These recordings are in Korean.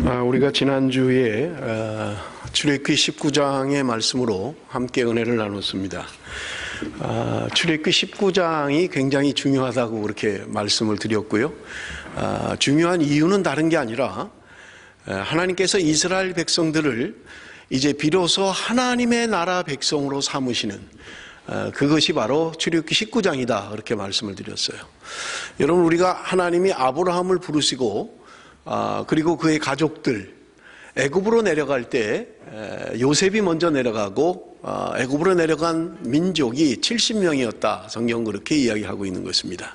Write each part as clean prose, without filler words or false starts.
우리가 지난주에 출애굽기 19장의 말씀으로 함께 은혜를 나눴습니다. 출애굽기 19장이 굉장히 중요하다고 그렇게 말씀을 드렸고요. 중요한 이유는 다른 게 아니라 하나님께서 이스라엘 백성들을 이제 비로소 하나님의 나라 백성으로 삼으시는 그것이 바로 출애굽기 19장이다 그렇게 말씀을 드렸어요. 여러분, 우리가 하나님이 아브라함을 부르시고 그리고 그의 가족들 애굽으로 내려갈 때 요셉이 먼저 내려가고 애굽으로 내려간 민족이 70명이었다. 성경 그렇게 이야기하고 있는 것입니다.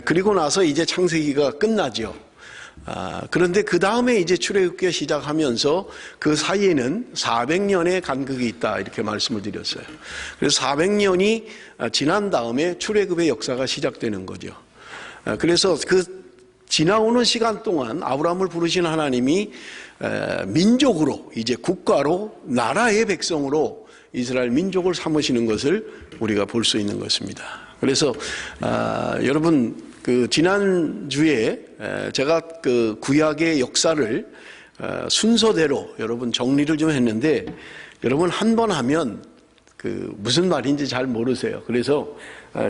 그리고 나서 이제 창세기가 끝나죠. 그런데 그 다음에 이제 출애굽기가 시작하면서 그 사이에는 400년의 간극이 있다 이렇게 말씀을 드렸어요. 그래서 400년이 지난 다음에 출애굽의 역사가 시작되는 거죠. 그래서 그 지나오는 시간 동안 아브라함을 부르신 하나님이 민족으로 이제 국가로 나라의 백성으로 이스라엘 민족을 삼으시는 것을 우리가 볼 수 있는 것입니다. 그래서 여러분, 그 지난주에 제가 그 구약의 역사를 순서대로 여러분 정리를 좀 했는데, 여러분 한 번 하면 그 무슨 말인지 잘 모르세요. 그래서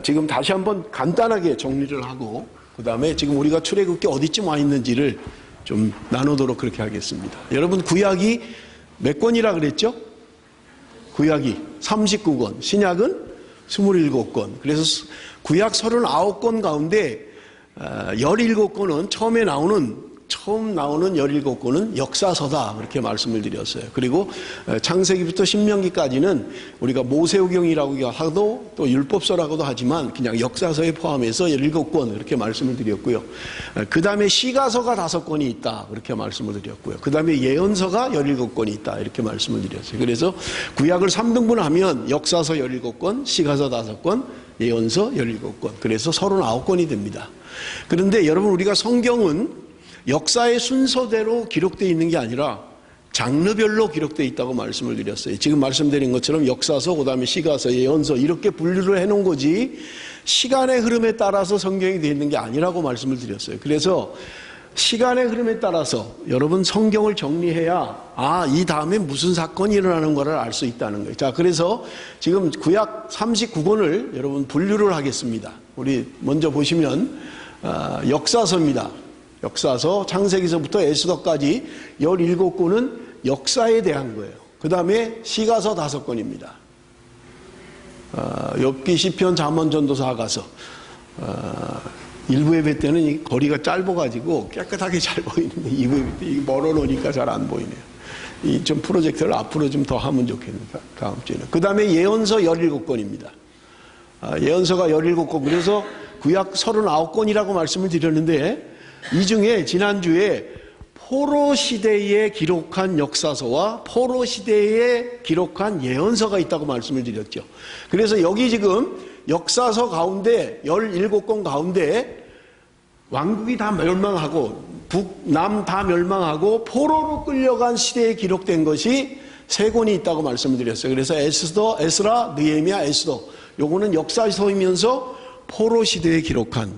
지금 다시 한번 간단하게 정리를 하고 그 다음에 지금 우리가 출애굽기 어디쯤 와 있는지를 좀 나누도록 그렇게 하겠습니다. 여러분, 구약이 몇 권이라 그랬죠? 구약이 39권, 신약은 27권. 그래서 구약 39권 가운데 17권은 처음 나오는 17권은 역사서다 그렇게 말씀을 드렸어요. 그리고 창세기부터 신명기까지는 우리가 모세오경이라고 하도 또 율법서라고도 하지만 그냥 역사서에 포함해서 17권 이렇게 말씀을 드렸고요. 그 다음에 시가서가 5권이 있다 그렇게 말씀을 드렸고요. 그 다음에 예언서가 17권이 있다 이렇게 말씀을 드렸어요. 그래서 구약을 3등분하면 역사서 17권, 시가서 5권, 예언서 17권, 그래서 39권이 됩니다. 그런데 여러분, 우리가 성경은 역사의 순서대로 기록되어 있는 게 아니라 장르별로 기록되어 있다고 말씀을 드렸어요. 지금 말씀드린 것처럼 역사서, 그 다음에 시가서, 예언서 이렇게 분류를 해놓은 거지 시간의 흐름에 따라서 성경이 되어 있는 게 아니라고 말씀을 드렸어요. 그래서 시간의 흐름에 따라서 여러분 성경을 정리해야 이 다음에 무슨 사건이 일어나는 거를 알 수 있다는 거예요. 자, 그래서 지금 구약 39권을 여러분 분류를 하겠습니다. 우리 먼저 보시면 역사서입니다. 역사서, 창세기서부터 에스더까지 17권은 역사에 대한 거예요. 그 다음에 시가서 5권입니다. 욥기, 시편, 잠언, 전도서, 하가서. 일부 예배 때는 이 거리가 짧아가지고 깨끗하게 잘 보이는데 2부 예배 때 이게 멀어놓으니까 잘 안 보이네요. 이 좀 프로젝터를 앞으로 좀 더 하면 좋겠는데, 다음 주에는. 그 다음에 예언서 17권입니다. 예언서가 17권. 그래서 구약 39권이라고 말씀을 드렸는데, 이 중에 지난주에 포로 시대에 기록한 역사서와 포로 시대에 기록한 예언서가 있다고 말씀을 드렸죠. 그래서 여기 지금 역사서 가운데 17권 가운데 왕국이 다 멸망하고 북남 다 멸망하고 포로로 끌려간 시대에 기록된 것이 3권이 있다고 말씀을 드렸어요. 그래서 에스더, 에스라, 느헤미야, 에스더, 요거는 역사서이면서 포로 시대에 기록한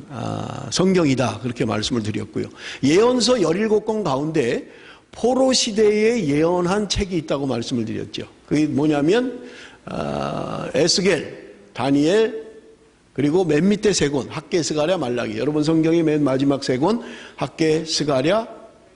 성경이다 그렇게 말씀을 드렸고요. 예언서 17권 가운데 포로 시대에 예언한 책이 있다고 말씀을 드렸죠. 그게 뭐냐면 에스겔, 다니엘, 그리고 맨 밑에 3권 학개, 스가랴, 말라기. 여러분 성경의 맨 마지막 3권 학개, 스가랴,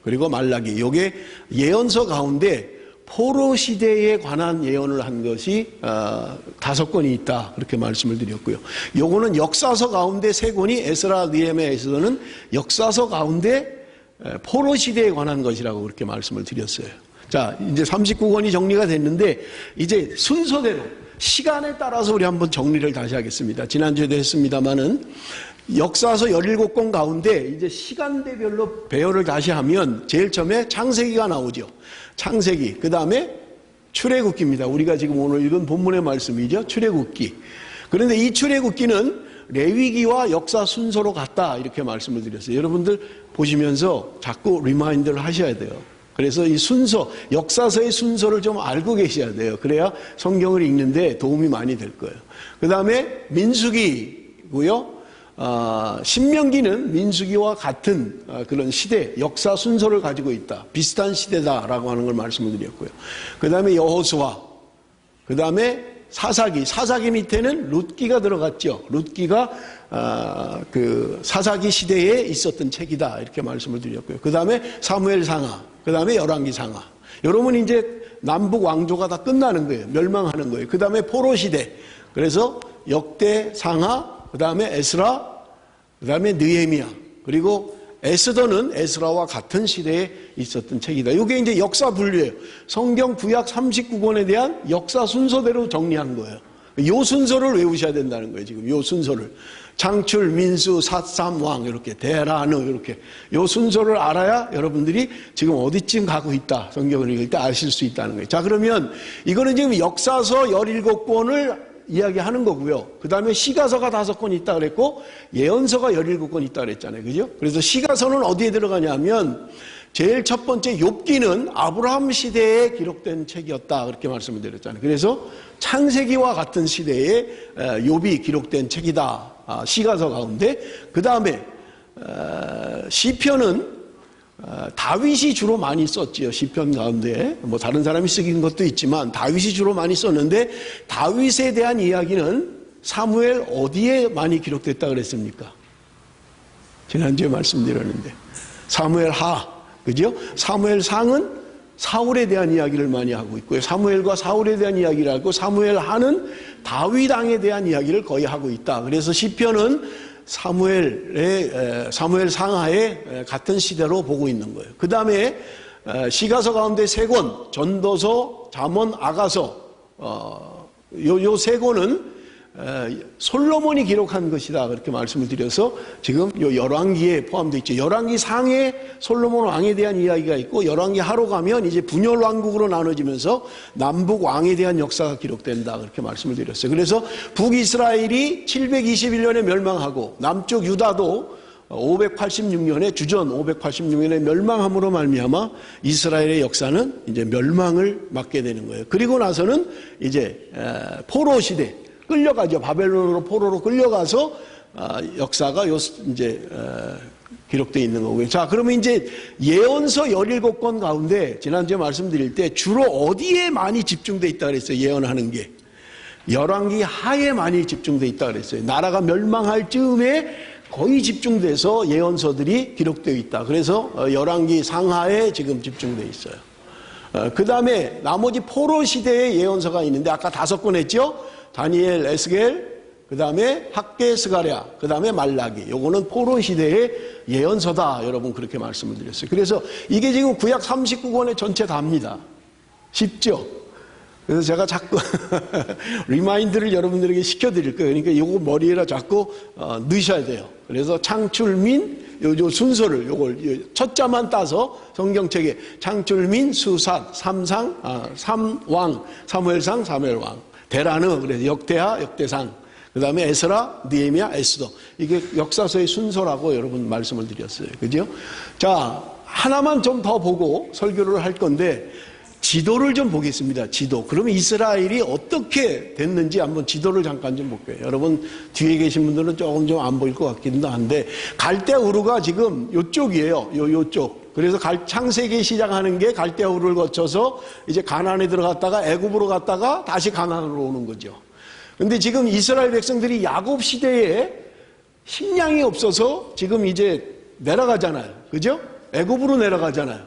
그리고 말라기. 이게 예언서 가운데 포로 시대에 관한 예언을 한 것이 5권이 있다 그렇게 말씀을 드렸고요. 요거는 역사서 가운데 3권이 에스라, 느헤미야, 에스더는 역사서 가운데 포로 시대에 관한 것이라고 그렇게 말씀을 드렸어요. 자, 이제 39권이 정리가 됐는데 이제 순서대로 시간에 따라서 우리 한번 정리를 다시 하겠습니다. 지난주에도 했습니다마는 역사서 17권 가운데 이제 시간대별로 배열을 다시 하면 제일 처음에 창세기가 나오죠. 창세기, 그 다음에 출애굽기입니다. 우리가 지금 오늘 읽은 본문의 말씀이죠. 출애굽기. 그런데 이 출애굽기는 레위기와 역사 순서로 같다 이렇게 말씀을 드렸어요. 여러분들 보시면서 자꾸 리마인드를 하셔야 돼요. 그래서 이 순서, 역사서의 순서를 좀 알고 계셔야 돼요. 그래야 성경을 읽는데 도움이 많이 될 거예요. 그 다음에 민수기고요. 신명기는 민수기와 같은 그런 시대, 역사 순서를 가지고 있다. 비슷한 시대다라고 하는 걸 말씀을 드렸고요. 그 다음에 여호수아, 그 다음에 사사기 밑에는 룻기가 들어갔죠. 룻기가 그 사사기 시대에 있었던 책이다. 이렇게 말씀을 드렸고요. 그 다음에 사무엘상하, 그 다음에 열왕기상하. 여러분 이제 남북 왕조가 다 끝나는 거예요. 멸망하는 거예요. 그 다음에 포로시대. 그래서 역대상하, 그 다음에 에스라, 그 다음에 느헤미야. 그리고 에스더는 에스라와 같은 시대에 있었던 책이다. 이게 이제 역사 분류예요. 성경 구약 39권에 대한 역사 순서대로 정리한 거예요. 요 순서를 외우셔야 된다는 거예요. 지금 요 순서를. 창출, 민수, 삿삼, 왕 이렇게 대라느 이렇게 요 순서를 알아야 여러분들이 지금 어디쯤 가고 있다. 성경을 읽을 때 아실 수 있다는 거예요. 자, 그러면 이거는 지금 역사서 17권을 이야기하는 거고요. 그 다음에 시가서가 5권 있다 그랬고 예언서가 17권 있다 그랬잖아요. 그죠? 그래서 시가서는 어디에 들어가냐면 제일 첫 번째 욥기는 아브라함 시대에 기록된 책이었다 그렇게 말씀을 드렸잖아요. 그래서 창세기와 같은 시대에 욥이 기록된 책이다. 시가서 가운데. 그 다음에 시편은 다윗이 주로 많이 썼지요. 시편 가운데 뭐 다른 사람이 쓰긴 것도 있지만 다윗이 주로 많이 썼는데 다윗에 대한 이야기는 사무엘 어디에 많이 기록됐다 그랬습니까? 지난주에 말씀드렸는데 사무엘 하, 그죠? 사무엘 상은 사울에 대한 이야기를 많이 하고 있고요. 사무엘과 사울에 대한 이야기를 하고 사무엘 하는 다윗 왕에 대한 이야기를 거의 하고 있다. 그래서 시편은 사무엘 상하에 같은 시대로 보고 있는 거예요. 그 다음에 시가서 가운데 3권, 전도서, 잠언, 아가서, 요 3권은 솔로몬이 기록한 것이다 그렇게 말씀을 드려서 지금 요 열왕기에 포함되어 있죠. 열왕기 상에 솔로몬 왕에 대한 이야기가 있고 열왕기 하로 가면 이제 분열 왕국으로 나눠지면서 남북 왕에 대한 역사가 기록된다 그렇게 말씀을 드렸어요. 그래서 북이스라엘이 721년에 멸망하고 남쪽 유다도 586년에 주전 586년에 멸망함으로 말미암아 이스라엘의 역사는 이제 멸망을 맞게 되는 거예요. 그리고 나서는 이제 포로 시대 끌려가죠. 바벨론으로 포로로 끌려가서 역사가 이제 기록되어 있는 거고요. 자, 그러면 이제 예언서 17권 가운데 지난주에 말씀드릴 때 주로 어디에 많이 집중되어 있다 그랬어요. 예언하는 게 열왕기 하에 많이 집중되어 있다 그랬어요. 나라가 멸망할 즈음에 거의 집중돼서 예언서들이 기록되어 있다. 그래서 열왕기 상하에 지금 집중되어 있어요. 그 다음에 나머지 포로 시대의 예언서가 있는데 아까 5권 했죠. 다니엘, 에스겔, 그 다음에 학개, 스가랴, 그 다음에 말라기. 요거는 포로 시대의 예언서다. 여러분 그렇게 말씀을 드렸어요. 그래서 이게 지금 구약 39권의 전체 다입니다. 쉽죠? 그래서 제가 자꾸 리마인드를 여러분들에게 시켜드릴 거예요. 그러니까 요거 머리에다 자꾸 넣으셔야 돼요. 그래서 창출민, 요 순서를 요걸 첫자만 따서 성경책에 창출민, 수삿, 삼왕, 사무엘상, 사무엘왕. 대라느, 그래서 역대하, 역대상, 그 다음에 에스라, 느헤미야, 에스더. 이게 역사서의 순서라고 여러분 말씀을 드렸어요. 그죠? 자, 하나만 좀 더 보고 설교를 할 건데, 지도를 좀 보겠습니다. 지도. 그러면 이스라엘이 어떻게 됐는지 한번 지도를 잠깐 좀 볼게요. 여러분, 뒤에 계신 분들은 조금 좀 안 보일 것 같기도 한데, 갈대아 우르가 지금 요쪽이에요. 요쪽. 그래서 창세기 시작하는 게 갈대아 우르를 거쳐서 이제 가나안에 들어갔다가 애굽으로 갔다가 다시 가나안으로 오는 거죠. 근데 지금 이스라엘 백성들이 야곱 시대에 식량이 없어서 지금 이제 내려가잖아요. 그죠? 애굽으로 내려가잖아요.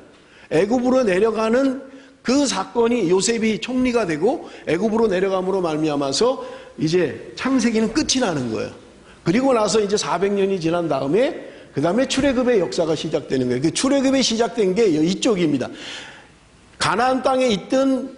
애굽으로 내려가는 그 사건이 요셉이 총리가 되고 애굽으로 내려감으로 말미암아서 이제 창세기는 끝이 나는 거예요. 그리고 나서 이제 400년이 지난 다음에 그 다음에 출애굽의 역사가 시작되는 거예요. 그 출애굽이 시작된 게 이쪽입니다. 가나안 땅에 있던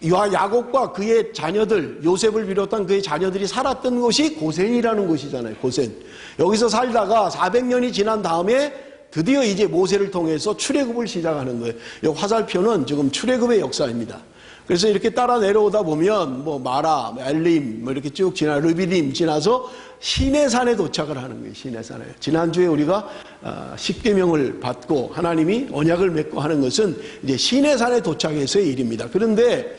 야곱과 그의 자녀들, 요셉을 비롯한 그의 자녀들이 살았던 곳이 고센이라는 곳이잖아요. 고센. 여기서 살다가 400년이 지난 다음에 드디어 이제 모세를 통해서 출애굽을 시작하는 거예요. 이 화살표는 지금 출애굽의 역사입니다. 그래서 이렇게 따라 내려오다 보면 뭐 마라, 엘림 뭐 이렇게 쭉 지나 르비딤 지나서 시내산에 도착을 하는 거예요. 시내산에. 지난주에 우리가 십계명을 받고 하나님이 언약을 맺고 하는 것은 이제 시내산에 도착해서의 일입니다. 그런데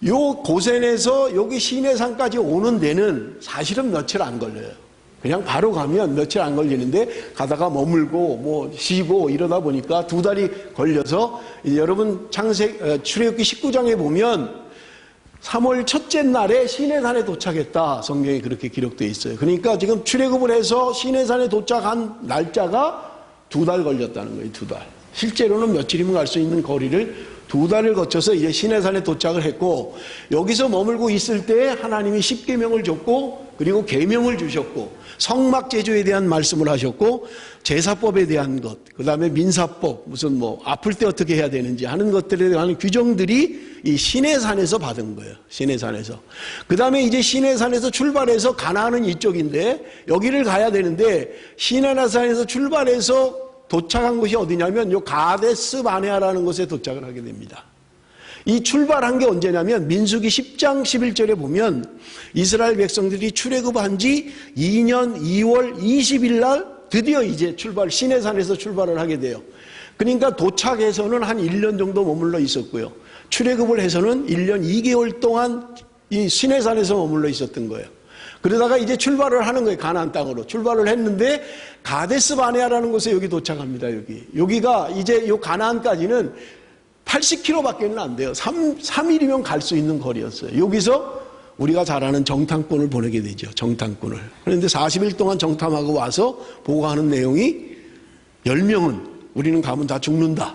요 고센에서 여기 시내산까지 오는 데는 사실은 며칠 안 걸려요. 그냥 바로 가면 며칠 안 걸리는데 가다가 머물고 뭐 쉬고 이러다 보니까 2달이 걸려서 이제 여러분 출애굽기 19장에 보면 3월 첫째 날에 시내산에 도착했다. 성경에 그렇게 기록되어 있어요. 그러니까 지금 출애굽을 해서 시내산에 도착한 날짜가 2달 걸렸다는 거예요. 2달. 실제로는 며칠이면 갈 수 있는 거리를 2달을 거쳐서 이제 시내산에 도착을 했고, 여기서 머물고 있을 때 하나님이 십계명을 줬고, 그리고 계명을 주셨고, 성막 제조에 대한 말씀을 하셨고, 제사법에 대한 것, 그 다음에 민사법, 무슨 뭐 아플 때 어떻게 해야 되는지 하는 것들에 대한 규정들이 이 시내산에서 받은 거예요. 시내산에서. 그 다음에 이제 시내산에서 출발해서 가나안은 이쪽인데 여기를 가야 되는데, 시내산에서 출발해서 도착한 곳이 어디냐면 요 가데스 바네아라는 곳에 도착을 하게 됩니다. 이 출발한 게 언제냐면 민수기 10장 11절에 보면 이스라엘 백성들이 출애굽한 지 2년 2월 20일 날 드디어 이제 시내산에서 출발을 하게 돼요. 그러니까 도착해서는 한 1년 정도 머물러 있었고요. 출애굽을 해서는 1년 2개월 동안 이 시내산에서 머물러 있었던 거예요. 그러다가 이제 출발을 하는 거예요. 가나안 땅으로 출발을 했는데 가데스 바네아라는 곳에 여기 도착합니다. 여기가 이제 요 가나안까지는 80km밖에는 안 돼요. 3일이면 갈 수 있는 거리였어요. 여기서 우리가 잘 아는 정탐꾼을 보내게 되죠. 정탐꾼을. 그런데 40일 동안 정탐하고 와서 보고하는 내용이 10명은 우리는 가면 다 죽는다.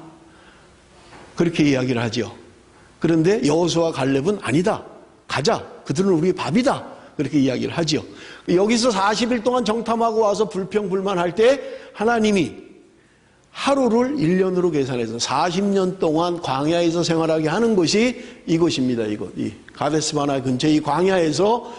그렇게 이야기를 하죠. 그런데 여호수아와 갈렙은 아니다. 가자. 그들은 우리의 밥이다. 그렇게 이야기를 하죠. 여기서 40일 동안 정탐하고 와서 불평불만할 때 하나님이 하루를 1년으로 계산해서 40년 동안 광야에서 생활하게 하는 곳이 이곳입니다. 이 가데스 바네아 근처 이 광야에서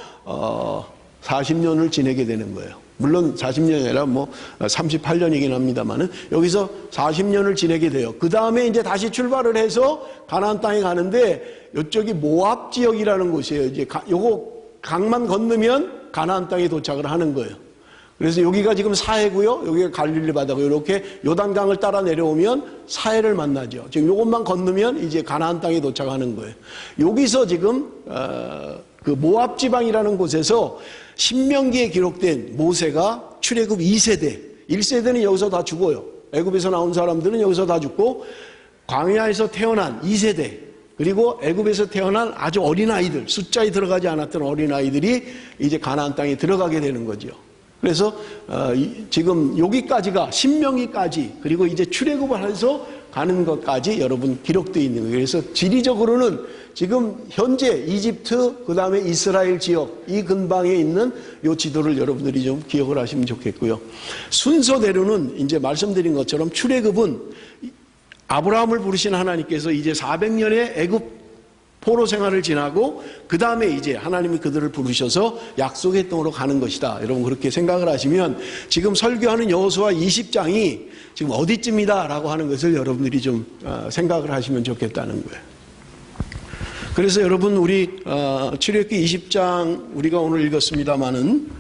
40년을 지내게 되는 거예요. 물론 40년이 아니라 뭐 38년이긴 합니다만은 여기서 40년을 지내게 돼요. 그 다음에 이제 다시 출발을 해서 가나안 땅에 가는데 이쪽이 모압 지역이라는 곳이에요. 이제 요거 강만 건너면 가나안 땅에 도착을 하는 거예요. 그래서 여기가 지금 사해고요. 여기가 갈릴리 바다고 이렇게 요단강을 따라 내려오면 사해를 만나죠. 지금 요것만 건너면 이제 가나안 땅에 도착하는 거예요. 여기서 지금 그 모압 지방이라는 곳에서 신명기에 기록된 모세가 출애굽 2세대, 1세대는 여기서 다 죽어요. 애굽에서 나온 사람들은 여기서 다 죽고 광야에서 태어난 2세대, 그리고 애굽에서 태어난 아주 어린 아이들, 숫자에 들어가지 않았던 어린 아이들이 이제 가나안 땅에 들어가게 되는 거죠. 그래서 지금 여기까지가 신명기까지, 그리고 이제 출애굽을 해서 가는 것까지 여러분 기록되어 있는 거예요. 그래서 지리적으로는 지금 현재 이집트 그 다음에 이스라엘 지역 이 근방에 있는 이 지도를 여러분들이 좀 기억을 하시면 좋겠고요. 순서대로는 이제 말씀드린 것처럼 출애굽은 아브라함을 부르신 하나님께서 이제 400년의 애굽 포로 생활을 지나고 그 다음에 이제 하나님이 그들을 부르셔서 약속의 땅으로 가는 것이다. 여러분 그렇게 생각을 하시면 지금 설교하는 여호수아 20장이 지금 어디쯤이다 라고 하는 것을 여러분들이 좀 생각을 하시면 좋겠다는 거예요. 그래서 여러분 우리 출애굽기 20장 우리가 오늘 읽었습니다마는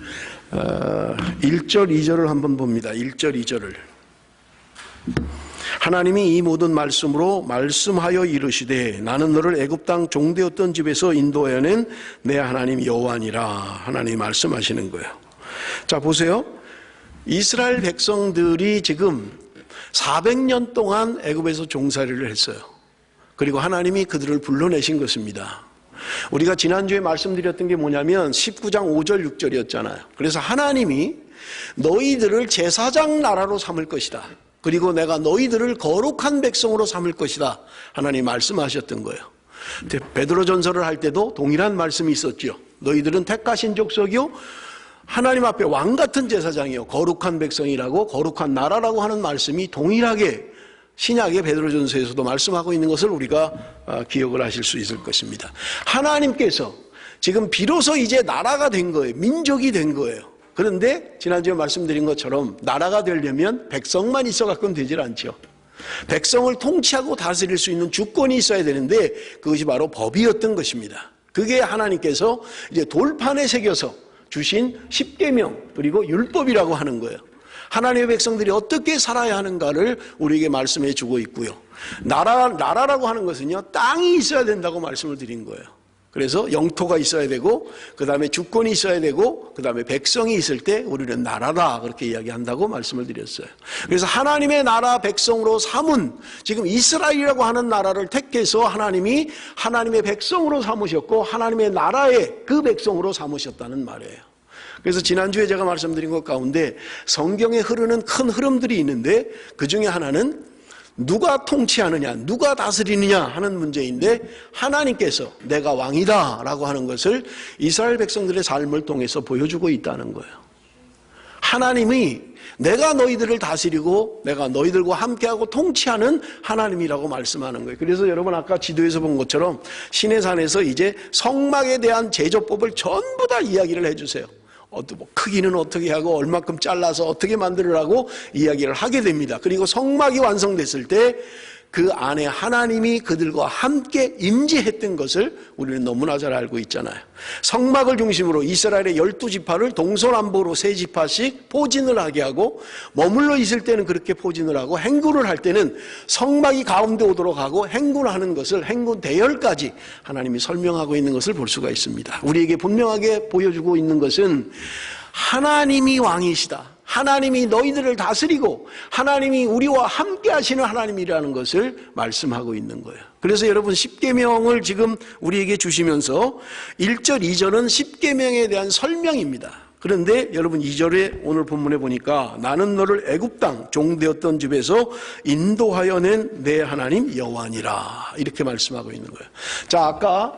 1절 2절을 한번 봅니다. 1절 2절을 하나님이 이 모든 말씀으로 말씀하여 이르시되 나는 너를 애굽 땅 종되었던 집에서 인도하여낸 내 하나님 여호와니라. 하나님이 말씀하시는 거예요. 자 보세요. 이스라엘 백성들이 지금 400년 동안 애굽에서 종살이를 했어요. 그리고 하나님이 그들을 불러내신 것입니다. 우리가 지난주에 말씀드렸던 게 뭐냐면 19장 5절 6절이었잖아요. 그래서 하나님이 너희들을 제사장 나라로 삼을 것이다. 그리고 내가 너희들을 거룩한 백성으로 삼을 것이다. 하나님 말씀하셨던 거예요. 베드로 전서를 할 때도 동일한 말씀이 있었죠. 너희들은 택하신 족속이요 하나님 앞에 왕같은 제사장이요 거룩한 백성이라고 거룩한 나라라고 하는 말씀이 동일하게 신약의 베드로전서에서도 말씀하고 있는 것을 우리가 기억을 하실 수 있을 것입니다. 하나님께서 지금 비로소 이제 나라가 된 거예요. 민족이 된 거예요. 그런데 지난주에 말씀드린 것처럼 나라가 되려면 백성만 있어 갖고는 되질 않죠. 백성을 통치하고 다스릴 수 있는 주권이 있어야 되는데 그것이 바로 법이었던 것입니다. 그게 하나님께서 이제 돌판에 새겨서 주신 십계명 그리고 율법이라고 하는 거예요. 하나님의 백성들이 어떻게 살아야 하는가를 우리에게 말씀해 주고 있고요. 나라라고 하는 것은요 땅이 있어야 된다고 말씀을 드린 거예요. 그래서 영토가 있어야 되고 그 다음에 주권이 있어야 되고 그 다음에 백성이 있을 때 우리는 나라다 그렇게 이야기한다고 말씀을 드렸어요. 그래서 하나님의 나라 백성으로 삼은 지금 이스라엘이라고 하는 나라를 택해서 하나님이 하나님의 백성으로 삼으셨고 하나님의 나라의 그 백성으로 삼으셨다는 말이에요. 그래서 지난주에 제가 말씀드린 것 가운데 성경에 흐르는 큰 흐름들이 있는데 그 중에 하나는 누가 통치하느냐, 누가 다스리느냐 하는 문제인데 하나님께서 내가 왕이다 라고 하는 것을 이스라엘 백성들의 삶을 통해서 보여주고 있다는 거예요. 하나님이 내가 너희들을 다스리고 내가 너희들과 함께하고 통치하는 하나님이라고 말씀하는 거예요. 그래서 여러분 아까 지도에서 본 것처럼 시내산에서 이제 성막에 대한 제조법을 전부 다 이야기를 해주세요. 크기는 어떻게 하고 얼마큼 잘라서 어떻게 만들으라고 이야기를 하게 됩니다. 그리고 성막이 완성됐을 때 그 안에 하나님이 그들과 함께 임재했던 것을 우리는 너무나 잘 알고 있잖아요. 성막을 중심으로 이스라엘의 12지파를 동서남북으로 3지파씩 포진을 하게 하고 머물러 있을 때는 그렇게 포진을 하고 행군을 할 때는 성막이 가운데 오도록 하고 행군하는 것을 행군 대열까지 하나님이 설명하고 있는 것을 볼 수가 있습니다. 우리에게 분명하게 보여주고 있는 것은 하나님이 왕이시다. 하나님이 너희들을 다스리고 하나님이 우리와 함께 하시는 하나님이라는 것을 말씀하고 있는 거예요. 그래서 여러분 십계명을 지금 우리에게 주시면서 1절 2절은 십계명에 대한 설명입니다. 그런데 여러분 2절에 오늘 본문에 보니까 나는 너를 애굽 땅 종되었던 집에서 인도하여 낸 내 하나님 여호와니라 이렇게 말씀하고 있는 거예요. 자, 아까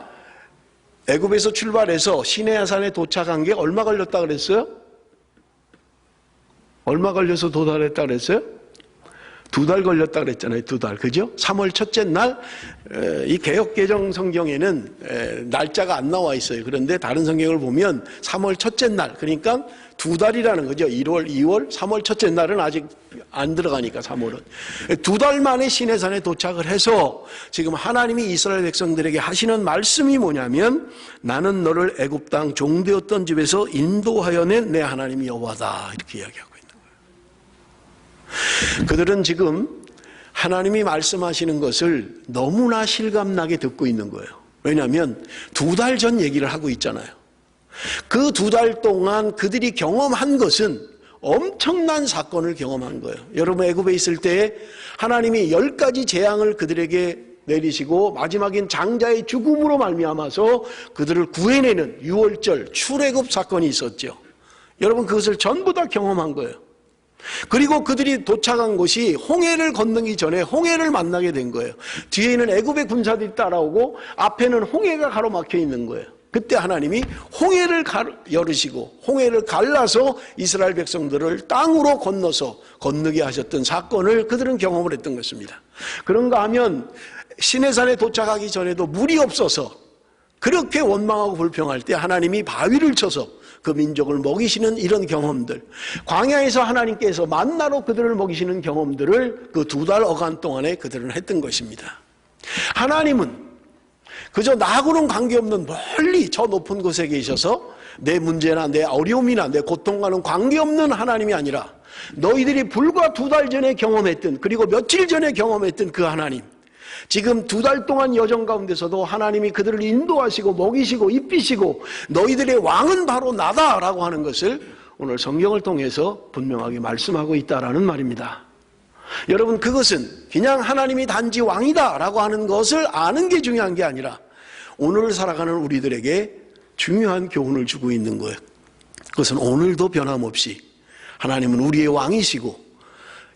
애굽에서 출발해서 시내산에 도착한 게 얼마 걸렸다 그랬어요? 얼마 걸려서 도달했다 그랬어요? 2달 걸렸다 그랬잖아요. 2달. 그죠? 3월 첫째 날, 이 개역개정 성경에는 날짜가 안 나와 있어요. 그런데 다른 성경을 보면 3월 첫째 날, 그러니까 2달이라는 거죠. 1월, 2월, 3월 첫째 날은 아직 안 들어가니까 3월은. 2달 만에 시내산에 도착을 해서 지금 하나님이 이스라엘 백성들에게 하시는 말씀이 뭐냐면 나는 너를 애굽 땅 종되었던 집에서 인도하여 낸 내 하나님 여호와다 이렇게 이야기하고 그들은 지금 하나님이 말씀하시는 것을 너무나 실감나게 듣고 있는 거예요. 왜냐하면 2달 전 얘기를 하고 있잖아요. 그 2달 동안 그들이 경험한 것은 엄청난 사건을 경험한 거예요. 여러분 애굽에 있을 때 하나님이 10가지 재앙을 그들에게 내리시고 마지막엔 장자의 죽음으로 말미암아서 그들을 구해내는 유월절 출애굽 사건이 있었죠. 여러분 그것을 전부 다 경험한 거예요. 그리고 그들이 도착한 곳이 홍해를 건너기 전에 홍해를 만나게 된 거예요. 뒤에는 애굽의 군사들이 따라오고 앞에는 홍해가 가로막혀 있는 거예요. 그때 하나님이 홍해를 열으시고 홍해를 갈라서 이스라엘 백성들을 땅으로 건너서 건너게 하셨던 사건을 그들은 경험을 했던 것입니다. 그런가 하면 시내산에 도착하기 전에도 물이 없어서 그렇게 원망하고 불평할 때 하나님이 바위를 쳐서 그 민족을 먹이시는 이런 경험들, 광야에서 하나님께서 만나로 그들을 먹이시는 경험들을 그 2달 어간 동안에 그들은 했던 것입니다. 하나님은 그저 나하고는 관계없는 멀리 저 높은 곳에 계셔서 내 문제나 내 어려움이나 내 고통과는 관계없는 하나님이 아니라 너희들이 불과 2달 전에 경험했던 그리고 며칠 전에 경험했던 그 하나님, 지금 2달 동안 여정 가운데서도 하나님이 그들을 인도하시고 먹이시고 입히시고 너희들의 왕은 바로 나다라고 하는 것을 오늘 성경을 통해서 분명하게 말씀하고 있다라는 말입니다. 여러분 그것은 그냥 하나님이 단지 왕이다라고 하는 것을 아는 게 중요한 게 아니라 오늘 살아가는 우리들에게 중요한 교훈을 주고 있는 거예요. 그것은 오늘도 변함없이 하나님은 우리의 왕이시고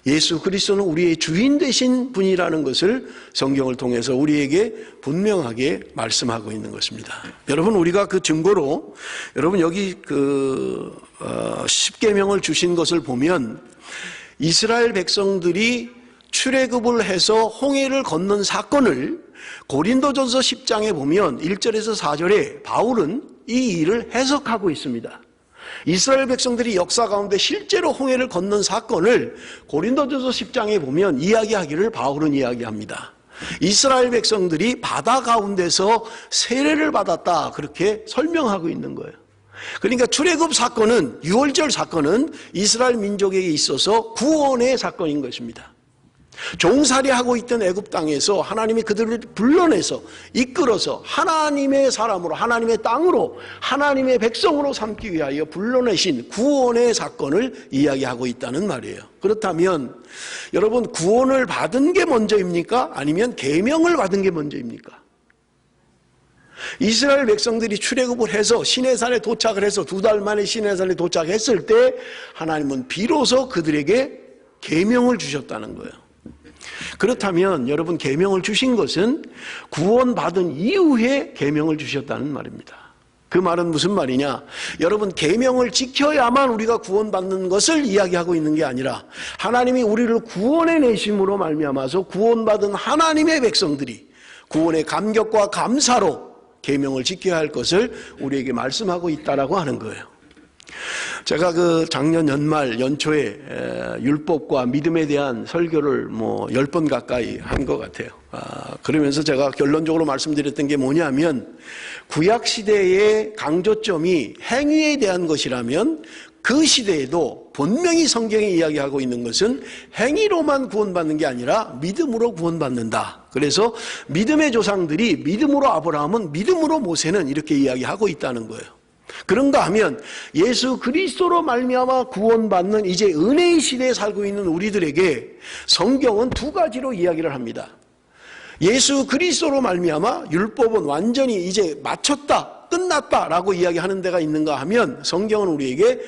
예수 그리스도는 우리의 주인 되신 분이라는 것을 성경을 통해서 우리에게 분명하게 말씀하고 있는 것입니다. 여러분 우리가 그 증거로 여러분 여기 십계명을 주신 것을 보면 이스라엘 백성들이 출애굽을 해서 홍해를 건넌 사건을 고린도전서 10장에 보면 1절에서 4절에 바울은 이 일을 해석하고 있습니다. 이스라엘 백성들이 역사 가운데 실제로 홍해를 건넌 사건을 고린도전서 10장에 보면 이야기하기를 바울은 이야기합니다. 이스라엘 백성들이 바다 가운데서 세례를 받았다 그렇게 설명하고 있는 거예요. 그러니까 출애굽 사건은 유월절 사건은 이스라엘 민족에게 있어서 구원의 사건인 것입니다. 종살이하고 있던 애굽 땅에서 하나님이 그들을 불러내서 이끌어서 하나님의 사람으로, 하나님의 땅으로, 하나님의 백성으로 삼기 위하여 불러내신 구원의 사건을 이야기하고 있다는 말이에요. 그렇다면 여러분, 구원을 받은 게 먼저입니까? 아니면 계명을 받은 게 먼저입니까? 이스라엘 백성들이 출애굽을 해서 시내산에 도착을 해서 2달 만에 시내산에 도착했을 때 하나님은 비로소 그들에게 계명을 주셨다는 거예요. 그렇다면 여러분, 계명을 주신 것은 구원받은 이후에 계명을 주셨다는 말입니다. 그 말은 무슨 말이냐? 여러분, 계명을 지켜야만 우리가 구원받는 것을 이야기하고 있는 게 아니라 하나님이 우리를 구원해 내심으로 말미암아서 구원받은 하나님의 백성들이 구원의 감격과 감사로 계명을 지켜야 할 것을 우리에게 말씀하고 있다라고 하는 거예요. 제가 작년 연초에 율법과 믿음에 대한 설교를 10번 가까이 한 것 같아요. 그러면서 제가 결론적으로 말씀드렸던 게 뭐냐면, 구약 시대의 강조점이 행위에 대한 것이라면 그 시대에도 분명히 성경이 이야기하고 있는 것은 행위로만 구원받는 게 아니라 믿음으로 구원받는다. 그래서 믿음의 조상들이 믿음으로 아브라함은, 믿음으로 모세는 이렇게 이야기하고 있다는 거예요. 그런가 하면 예수 그리스도로 말미암아 구원받는 이제 은혜의 시대에 살고 있는 우리들에게 성경은 2가지로 이야기를 합니다. 예수 그리스도로 말미암아 율법은 완전히 이제 마쳤다, 끝났다라고 이야기하는 데가 있는가 하면 성경은 우리에게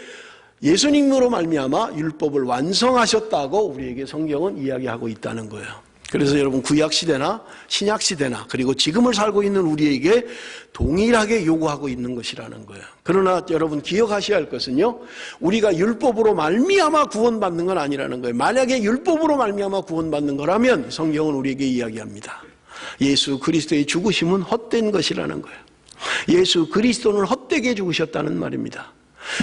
예수님으로 말미암아 율법을 완성하셨다고 우리에게 성경은 이야기하고 있다는 거예요. 그래서 여러분, 구약시대나 신약시대나 그리고 지금을 살고 있는 우리에게 동일하게 요구하고 있는 것이라는 거예요. 그러나 여러분, 기억하셔야 할 것은요, 우리가 율법으로 말미암아 구원받는 건 아니라는 거예요. 만약에 율법으로 말미암아 구원받는 거라면 성경은 우리에게 이야기합니다. 예수 그리스도의 죽으심은 헛된 것이라는 거예요. 예수 그리스도는 헛되게 죽으셨다는 말입니다.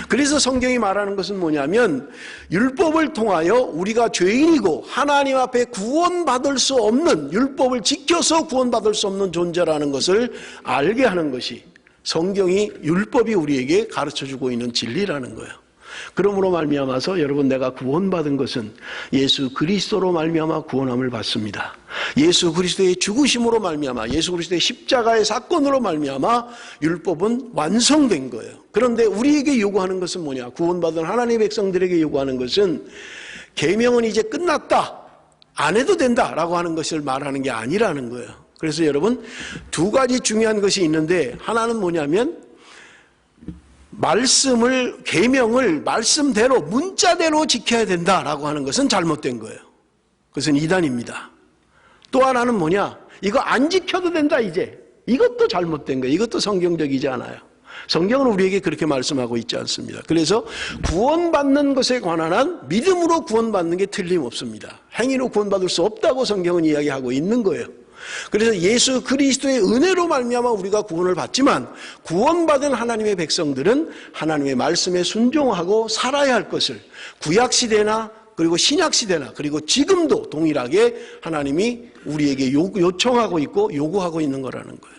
그래서 성경이 말하는 것은 뭐냐면, 율법을 통하여 우리가 죄인이고 하나님 앞에 구원받을 수 없는, 율법을 지켜서 구원받을 수 없는 존재라는 것을 알게 하는 것이 성경이, 율법이 우리에게 가르쳐주고 있는 진리라는 거예요. 그러므로 말미암아서 여러분, 내가 구원받은 것은 예수 그리스도로 말미암아 구원함을 받습니다. 예수 그리스도의 죽으심으로 말미암아, 예수 그리스도의 십자가의 사건으로 말미암아 율법은 완성된 거예요. 그런데 우리에게 요구하는 것은 뭐냐? 구원받은 하나님의 백성들에게 요구하는 것은 계명은 이제 끝났다, 안 해도 된다라고 하는 것을 말하는 게 아니라는 거예요. 그래서 여러분, 2가지 중요한 것이 있는데, 하나는 뭐냐면 계명을 말씀대로, 문자대로 지켜야 된다라고 하는 것은 잘못된 거예요. 그것은 이단입니다. 또 하나는 뭐냐? 이거 안 지켜도 된다, 이제. 이것도 잘못된 거예요. 이것도 성경적이지 않아요. 성경은 우리에게 그렇게 말씀하고 있지 않습니다. 그래서 구원받는 것에 관한 한 믿음으로 구원받는 게 틀림없습니다. 행위로 구원받을 수 없다고 성경은 이야기하고 있는 거예요. 그래서 예수 그리스도의 은혜로 말미암아 우리가 구원을 받지만, 구원받은 하나님의 백성들은 하나님의 말씀에 순종하고 살아야 할 것을 구약시대나 그리고 신약시대나 그리고 지금도 동일하게 하나님이 우리에게 요청하고 있고 요구하고 있는 거라는 거예요.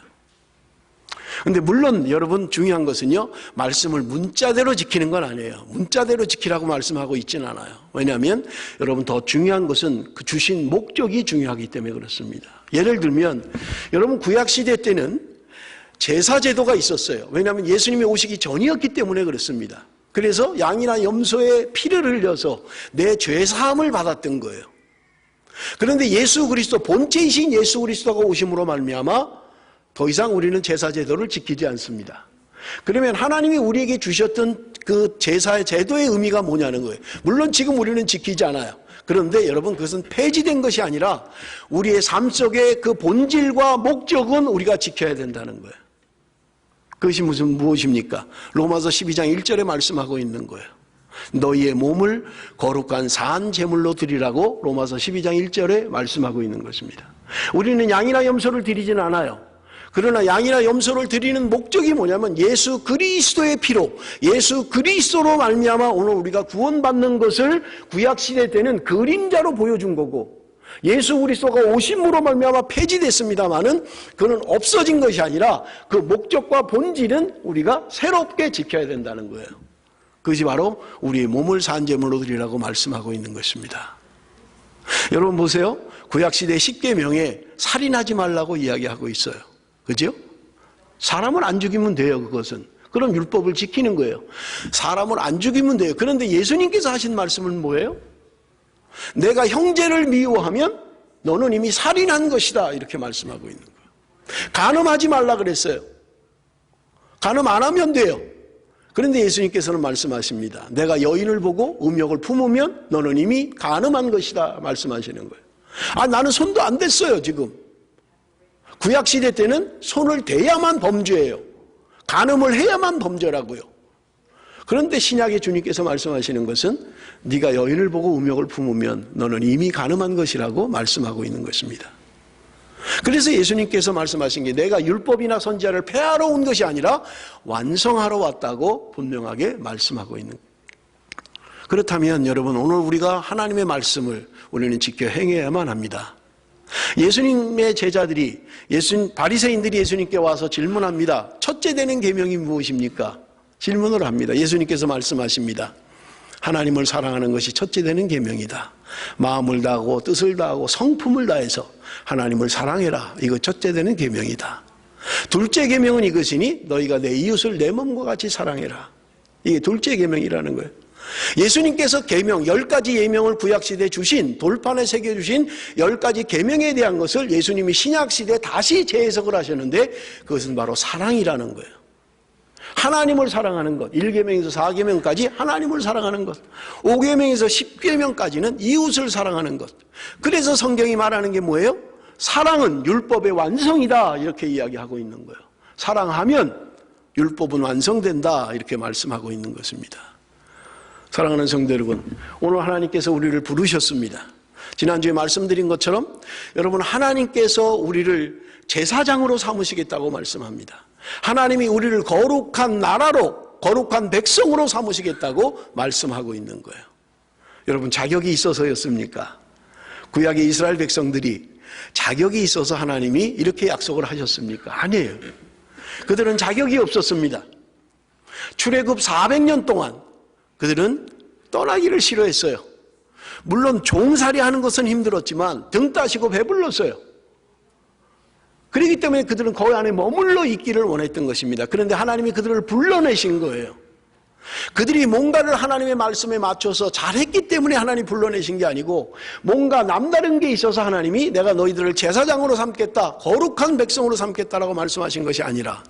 그런데 물론 여러분, 중요한 것은요, 말씀을 문자대로 지키는 건 아니에요. 문자대로 지키라고 말씀하고 있지는 않아요. 왜냐하면 여러분, 더 중요한 것은 그 주신 목적이 중요하기 때문에 그렇습니다. 예를 들면 여러분, 구약시대 때는 제사제도가 있었어요. 왜냐하면 예수님이 오시기 전이었기 때문에 그렇습니다. 그래서 양이나 염소의 피를 흘려서 내 죄사함을 받았던 거예요. 그런데 예수 그리스도, 본체이신 예수 그리스도가 오심으로 말미암아 더 이상 우리는 제사제도를 지키지 않습니다. 그러면 하나님이 우리에게 주셨던 그 제사의 제도의 의미가 뭐냐는 거예요. 물론 지금 우리는 지키지 않아요. 그런데 여러분, 그것은 폐지된 것이 아니라 우리의 삶 속의 그 본질과 목적은 우리가 지켜야 된다는 거예요. 그것이 무엇입니까? 로마서 12장 1절에 말씀하고 있는 거예요. 너희의 몸을 거룩한 산 제물로 드리라고 로마서 12장 1절에 말씀하고 있는 것입니다. 우리는 양이나 염소를 드리지는 않아요. 그러나 양이나 염소를 드리는 목적이 뭐냐면 예수 그리스도의 피로, 예수 그리스도로 말미암아 오늘 우리가 구원받는 것을 구약시대 때는 그림자로 보여준 거고, 예수 그리스도가 오심으로 말미암아 폐지됐습니다마는 그는 없어진 것이 아니라 그 목적과 본질은 우리가 새롭게 지켜야 된다는 거예요. 그것이 바로 우리의 몸을 산제물로 드리라고 말씀하고 있는 것입니다. 여러분 보세요. 구약시대 10계명에 살인하지 말라고 이야기하고 있어요. 그죠? 사람을 안 죽이면 돼요, 그것은. 그럼 율법을 지키는 거예요. 사람을 안 죽이면 돼요. 그런데 예수님께서 하신 말씀은 뭐예요? 내가 형제를 미워하면 너는 이미 살인한 것이다, 이렇게 말씀하고 있는 거예요. 간음하지 말라 그랬어요. 간음 안 하면 돼요. 그런데 예수님께서는 말씀하십니다. 내가 여인을 보고 음욕을 품으면 너는 이미 간음한 것이다, 말씀하시는 거예요. 나는 손도 안 댔어요, 지금. 구약시대 때는 손을 대야만 범죄예요. 간음을 해야만 범죄라고요. 그런데 신약의 주님께서 말씀하시는 것은 네가 여인을 보고 음욕을 품으면 너는 이미 간음한 것이라고 말씀하고 있는 것입니다. 그래서 예수님께서 말씀하신 게 내가 율법이나 선지자를 폐하러 온 것이 아니라 완성하러 왔다고 분명하게 말씀하고 있는 거예요. 그렇다면 여러분, 오늘 우리가 하나님의 말씀을 우리는 지켜 행해야만 합니다. 예수님의 제자들이, 바리새인들이 예수님께 와서 질문합니다. 첫째 되는 계명이 무엇입니까? 질문을 합니다. 예수님께서 말씀하십니다. 하나님을 사랑하는 것이 첫째 되는 계명이다. 마음을 다하고 뜻을 다하고 성품을 다해서 하나님을 사랑해라. 이거 첫째 되는 계명이다. 둘째 계명은 이것이니 너희가 내 이웃을 내 몸과 같이 사랑해라. 이게 둘째 계명이라는 거예요. 예수님께서 계명 10가지 예명을 구약시대에 주신, 돌판에 새겨주신 10가지 계명에 대한 것을 예수님이 신약시대에 다시 재해석을 하셨는데 그것은 바로 사랑이라는 거예요. 하나님을 사랑하는 것, 1계명에서 4계명까지 하나님을 사랑하는 것, 5계명에서 10계명까지는 이웃을 사랑하는 것. 그래서 성경이 말하는 게 뭐예요? 사랑은 율법의 완성이다, 이렇게 이야기하고 있는 거예요. 사랑하면 율법은 완성된다, 이렇게 말씀하고 있는 것입니다. 사랑하는 성도 여러분, 오늘 하나님께서 우리를 부르셨습니다. 지난주에 말씀드린 것처럼 여러분, 하나님께서 우리를 제사장으로 삼으시겠다고 말씀합니다. 하나님이 우리를 거룩한 나라로, 거룩한 백성으로 삼으시겠다고 말씀하고 있는 거예요. 여러분, 자격이 있어서였습니까? 구약의 이스라엘 백성들이 자격이 있어서 하나님이 이렇게 약속을 하셨습니까? 아니에요. 그들은 자격이 없었습니다. 출애굽 400년 동안 그들은 떠나기를 싫어했어요. 물론 종살이 하는 것은 힘들었지만 등 따시고 배불렀어요. 그렇기 때문에 그들은 거기 안에 머물러 있기를 원했던 것입니다. 그런데 하나님이 그들을 불러내신 거예요. 그들이 뭔가를 하나님의 말씀에 맞춰서 잘했기 때문에 하나님이 불러내신 게 아니고 뭔가 남다른 게 있어서 하나님이 내가 너희들을 제사장으로 삼겠다, 거룩한 백성으로 삼겠다라고 말씀하신 것이 아니라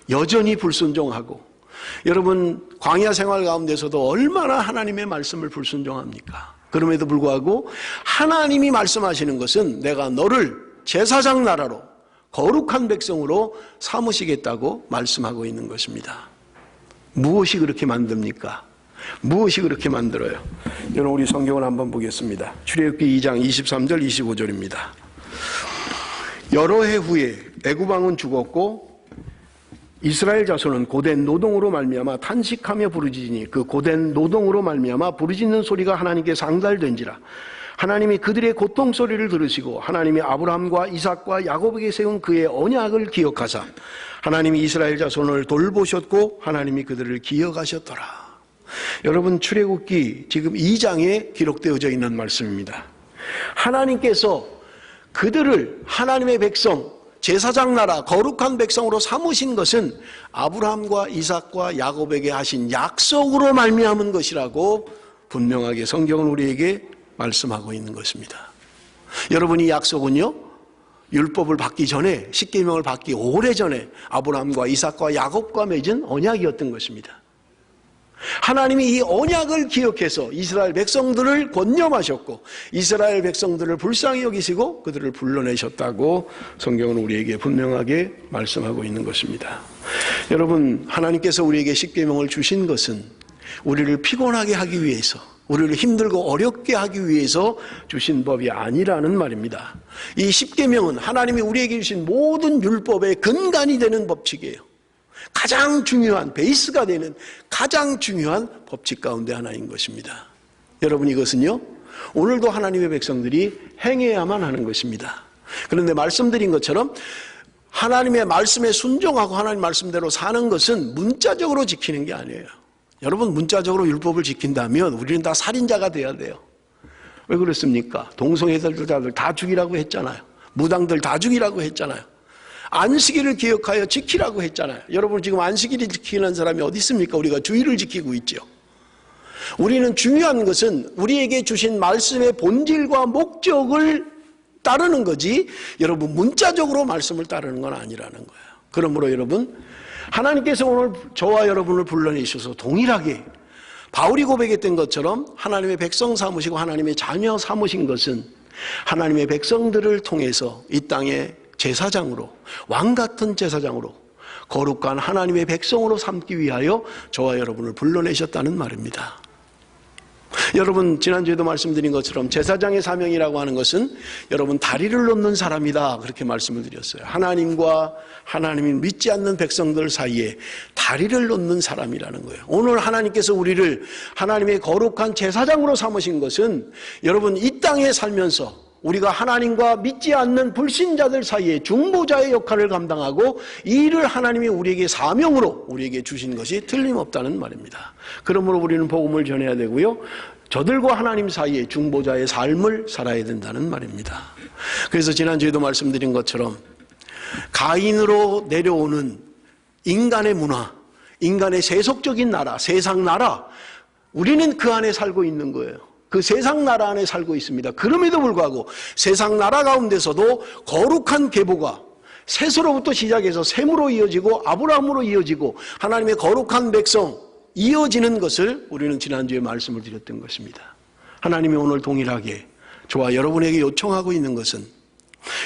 여전히 불순종하고, 여러분 광야 생활 가운데서도 얼마나 하나님의 말씀을 불순종합니까? 그럼에도 불구하고 하나님이 말씀하시는 것은 내가 너를 제사장 나라로 거룩한 백성으로 삼으시겠다고 말씀하고 있는 것입니다. 무엇이 그렇게 만듭니까? 무엇이 그렇게 만들어요? 여러분, 우리 성경을 한번 보겠습니다. 출애굽기 2장 23절 25절입니다. 여러 해 후에 애굽 왕은 죽었고 이스라엘 자손은 고된 노동으로 말미암아 탄식하며 부르짖으니 그 고된 노동으로 말미암아 부르짖는 소리가 하나님께 상달된지라. 하나님이 그들의 고통 소리를 들으시고 하나님이 아브라함과 이삭과 야곱에게 세운 그의 언약을 기억하사 하나님이 이스라엘 자손을 돌보셨고 하나님이 그들을 기억하셨더라. 여러분, 출애굽기 지금 2장에 기록되어져 있는 말씀입니다. 하나님께서 그들을 하나님의 백성, 제사장 나라, 거룩한 백성으로 삼으신 것은 아브라함과 이삭과 야곱에게 하신 약속으로 말미암은 것이라고 분명하게 성경은 우리에게 말씀하고 있는 것입니다. 여러분, 이 약속은요, 율법을 받기 전에, 십계명을 받기 오래전에 아브라함과 이삭과 야곱과 맺은 언약이었던 것입니다. 하나님이 이 언약을 기억해서 이스라엘 백성들을 권념하셨고 이스라엘 백성들을 불쌍히 여기시고 그들을 불러내셨다고 성경은 우리에게 분명하게 말씀하고 있는 것입니다. 여러분, 하나님께서 우리에게 십계명을 주신 것은 우리를 피곤하게 하기 위해서, 우리를 힘들고 어렵게 하기 위해서 주신 법이 아니라는 말입니다. 이 십계명은 하나님이 우리에게 주신 모든 율법의 근간이 되는 법칙이에요. 가장 중요한, 베이스가 되는 가장 중요한 법칙 가운데 하나인 것입니다. 여러분, 이것은요, 오늘도 하나님의 백성들이 행해야만 하는 것입니다. 그런데 말씀드린 것처럼 하나님의 말씀에 순종하고 하나님 말씀대로 사는 것은 문자적으로 지키는 게 아니에요. 여러분, 문자적으로 율법을 지킨다면 우리는 다 살인자가 돼야 돼요. 왜 그렇습니까? 동성애자들 다 죽이라고 했잖아요. 무당들 다 죽이라고 했잖아요. 안식일을 기억하여 지키라고 했잖아요. 여러분, 지금 안식일을 지키는 사람이 어디 있습니까? 우리가 주일을 지키고 있죠. 우리는 중요한 것은 우리에게 주신 말씀의 본질과 목적을 따르는 거지, 여러분 문자적으로 말씀을 따르는 건 아니라는 거예요. 그러므로 여러분, 하나님께서 오늘 저와 여러분을 불러내셔서 동일하게 바울이 고백했던 것처럼 하나님의 백성 삼으시고 하나님의 자녀 삼으신 것은 하나님의 백성들을 통해서 이 땅의 제사장으로, 왕같은 제사장으로, 거룩한 하나님의 백성으로 삼기 위하여 저와 여러분을 불러내셨다는 말입니다. 여러분, 지난주에도 말씀드린 것처럼 제사장의 사명이라고 하는 것은 여러분 다리를 놓는 사람이다, 그렇게 말씀을 드렸어요. 하나님과 하나님이 믿지 않는 백성들 사이에 다리를 놓는 사람이라는 거예요. 오늘 하나님께서 우리를 하나님의 거룩한 제사장으로 삼으신 것은 여러분 이 땅에 살면서 우리가 하나님과 믿지 않는 불신자들 사이에 중보자의 역할을 감당하고 이 일을 하나님이 우리에게 사명으로 우리에게 주신 것이 틀림없다는 말입니다. 그러므로 우리는 복음을 전해야 되고요, 저들과 하나님 사이에 중보자의 삶을 살아야 된다는 말입니다. 그래서 지난주에도 말씀드린 것처럼 가인으로 내려오는 인간의 문화, 인간의 세속적인 나라, 세상 나라, 우리는 그 안에 살고 있는 거예요. 그 세상 나라 안에 살고 있습니다. 그럼에도 불구하고 세상 나라 가운데서도 거룩한 계보가 셋으로부터 시작해서 셈으로 이어지고 아브라함으로 이어지고 하나님의 거룩한 백성 이어지는 것을 우리는 지난주에 말씀을 드렸던 것입니다. 하나님이 오늘 동일하게 저와 여러분에게 요청하고 있는 것은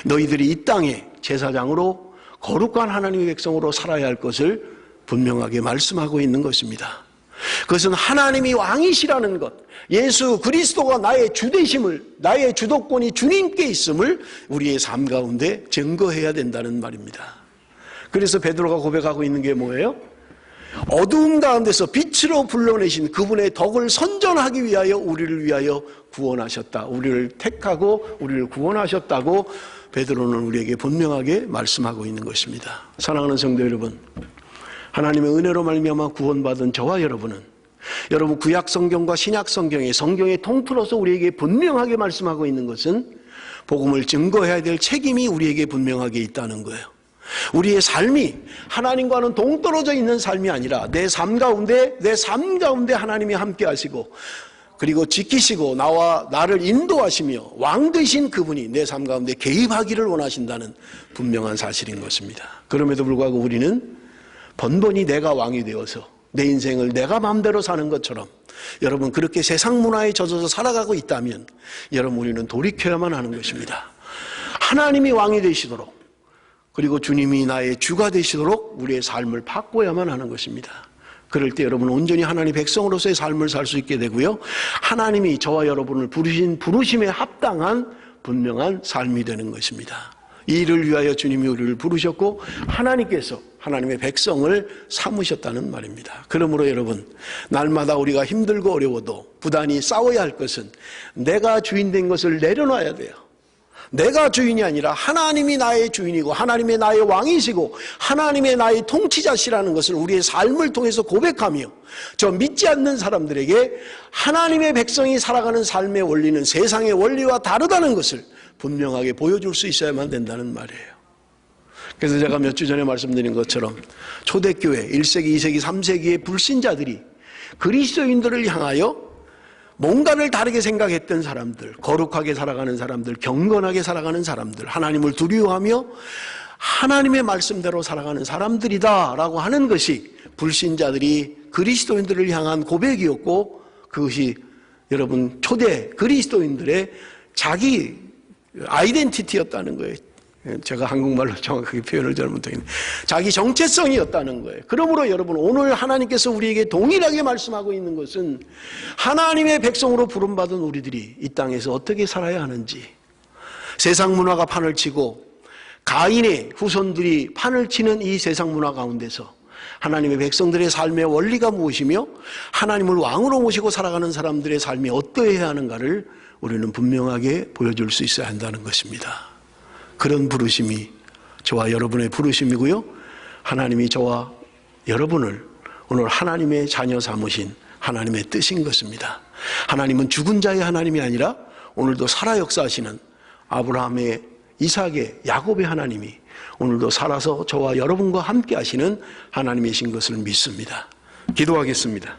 너희들이 이 땅에 제사장으로 거룩한 하나님의 백성으로 살아야 할 것을 분명하게 말씀하고 있는 것입니다. 그것은 하나님이 왕이시라는 것, 예수 그리스도가 나의 주되심을, 나의 주도권이 주님께 있음을 우리의 삶 가운데 증거해야 된다는 말입니다. 그래서 베드로가 고백하고 있는 게 뭐예요? 어두움 가운데서 빛으로 불러내신 그분의 덕을 선전하기 위하여 우리를 위하여 구원하셨다, 우리를 택하고 우리를 구원하셨다고 베드로는 우리에게 분명하게 말씀하고 있는 것입니다. 사랑하는 성도 여러분, 하나님의 은혜로 말미암아 구원받은 저와 여러분은 여러분 구약 성경과 신약 성경의 통틀어서 우리에게 분명하게 말씀하고 있는 것은 복음을 증거해야 될 책임이 우리에게 분명하게 있다는 거예요. 우리의 삶이 하나님과는 동떨어져 있는 삶이 아니라 내 삶 가운데 하나님이 함께 하시고 그리고 지키시고 나를 인도하시며 왕 되신 그분이 내 삶 가운데 개입하기를 원하신다는 분명한 사실인 것입니다. 그럼에도 불구하고 우리는 번번이 내가 왕이 되어서 내 인생을 내가 마음대로 사는 것처럼 여러분 그렇게 세상 문화에 젖어서 살아가고 있다면 여러분 우리는 돌이켜야만 하는 것입니다. 하나님이 왕이 되시도록 그리고 주님이 나의 주가 되시도록 우리의 삶을 바꿔야만 하는 것입니다. 그럴 때 여러분은 온전히 하나님의 백성으로서의 삶을 살 수 있게 되고요, 하나님이 저와 여러분을 부르신 부르심에 합당한 분명한 삶이 되는 것입니다. 이 일을 위하여 주님이 우리를 부르셨고 하나님께서 하나님의 백성을 삼으셨다는 말입니다. 그러므로 여러분, 날마다 우리가 힘들고 어려워도 부단히 싸워야 할 것은 내가 주인 된 것을 내려놔야 돼요. 내가 주인이 아니라 하나님이 나의 주인이고 하나님의 나의 왕이시고 하나님의 나의 통치자시라는 것을 우리의 삶을 통해서 고백하며 저 믿지 않는 사람들에게 하나님의 백성이 살아가는 삶의 원리는 세상의 원리와 다르다는 것을 분명하게 보여줄 수 있어야만 된다는 말이에요. 그래서 제가 몇 주 전에 말씀드린 것처럼 초대교회 1세기, 2세기, 3세기의 불신자들이 그리스도인들을 향하여 뭔가를 다르게 생각했던 사람들, 거룩하게 살아가는 사람들, 경건하게 살아가는 사람들, 하나님을 두려워하며 하나님의 말씀대로 살아가는 사람들이다라고 하는 것이 불신자들이 그리스도인들을 향한 고백이었고 그것이 여러분 초대 그리스도인들의 자기 아이덴티티였다는 거예요. 제가 한국말로 정확하게 표현을 잘못했는데 자기 정체성이었다는 거예요. 그러므로 여러분 오늘 하나님께서 우리에게 동일하게 말씀하고 있는 것은 하나님의 백성으로 부름받은 우리들이 이 땅에서 어떻게 살아야 하는지, 세상 문화가 판을 치고 가인의 후손들이 판을 치는 이 세상 문화 가운데서 하나님의 백성들의 삶의 원리가 무엇이며 하나님을 왕으로 모시고 살아가는 사람들의 삶이 어떠해야 하는가를 우리는 분명하게 보여줄 수 있어야 한다는 것입니다. 그런 부르심이 저와 여러분의 부르심이고요, 하나님이 저와 여러분을 오늘 하나님의 자녀 삼으신 하나님의 뜻인 것입니다. 하나님은 죽은 자의 하나님이 아니라 오늘도 살아 역사하시는 아브라함의, 이삭의, 야곱의 하나님이 오늘도 살아서 저와 여러분과 함께 하시는 하나님이신 것을 믿습니다. 기도하겠습니다.